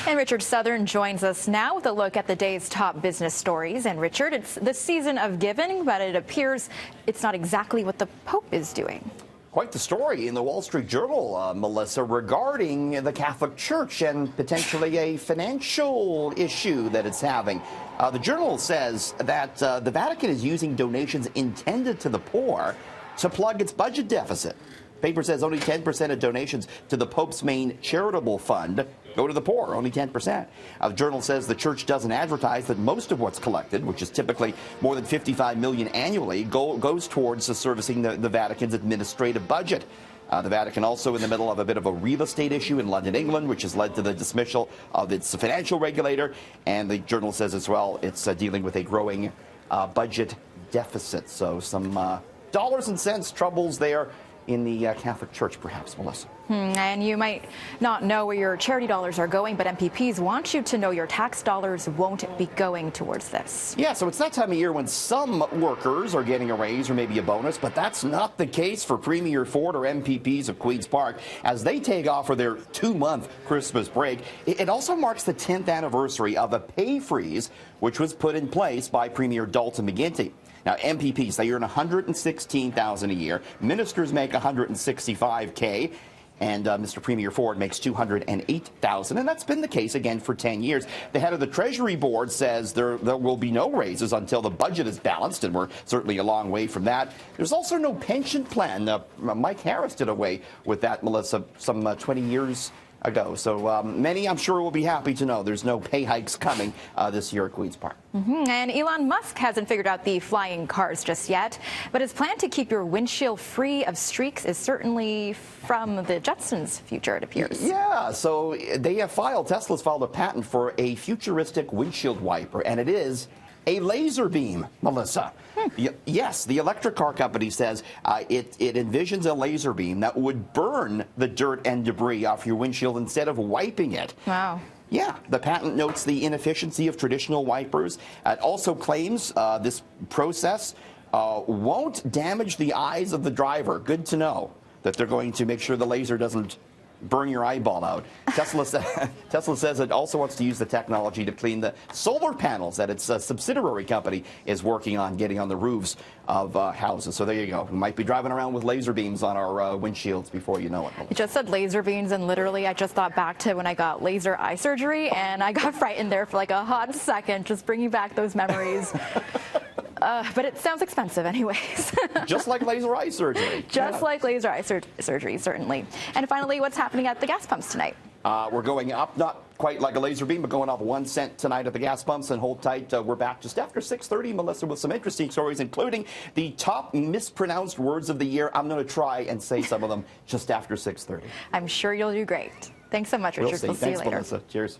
And Richard Southern joins us now with a look at the day's top business stories. And Richard, it's the season of giving, but it appears it's not exactly what the Pope is doing. Quite the story in the Wall Street Journal, Melissa, regarding the Catholic Church and potentially a financial issue that it's having. The Journal says that the Vatican is using donations intended to the poor to plug its budget deficit. The paper says only 10% of donations to the Pope's main charitable fund go to the poor, only 10%. The Journal says the church doesn't advertise that most of what's collected, which is typically more than $55 million annually, goes towards servicing the Vatican's administrative budget. The Vatican also in the middle of a bit of a real estate issue in London, England, which has led to the dismissal of its financial regulator. And the Journal says as well it's dealing with a growing budget deficit. So some dollars and cents troubles there in the Catholic Church, perhaps, Melissa. And you might not know where your charity dollars are going, but MPPs want you to know your tax dollars won't be going towards this. Yeah, so it's that time of year when some workers are getting a raise or maybe a bonus, but that's not the case for Premier Ford or MPPs of Queen's Park as they take off for their 2-month Christmas break. It also marks the 10th anniversary of a pay freeze, which was put in place by Premier Dalton McGuinty. Now, MPPs, they earn $116,000 a year. Ministers make $165K. And Mr. Premier Ford makes $208,000, and that's been the case again for 10 years. The head of the Treasury Board says there will be no raises until the budget is balanced, and we're certainly a long way from that. There's also no pension plan. Mike Harris did away with that, Melissa, some 20 years ago. So many, I'm sure, will be happy to know there's no pay hikes coming this year at Queen's Park. And Elon Musk hasn't figured out the flying cars just yet, but his plan to keep your windshield free of streaks is certainly from the Jetsons' future, it appears. Yeah, so Tesla's filed a patent for a futuristic windshield wiper, and it is a laser beam, Melissa. Yes, the electric car company says it envisions a laser beam that would burn the dirt and debris off your windshield instead of wiping it. Wow. Yeah, the patent notes the inefficiency of traditional wipers. It also claims this process won't damage the eyes of the driver. Good to know that they're going to make sure the laser doesn't burn your eyeball out. Tesla says it also wants to use the technology to clean the solar panels that its subsidiary company is working on getting on the roofs of houses. So there you go. We might be driving around with laser beams on our windshields before you know it. You just said laser beams, and literally I just thought back to when I got laser eye surgery, and I got frightened there for like a hot second, just bringing back those memories. But it sounds expensive anyways. Just like laser eye surgery. Just like laser eye surgery, certainly. And finally, what's happening at the gas pumps tonight? We're going up, not quite like a laser beam, but going up 1 cent tonight at the gas pumps. And hold tight, we're back just after 6:30, Melissa, with some interesting stories, including the top mispronounced words of the year. I'm going to try and say some of them just after 6:30. I'm sure you'll do great. Thanks so much, Richard. We'll see. We'll see you Thanks, later. Melissa. Cheers.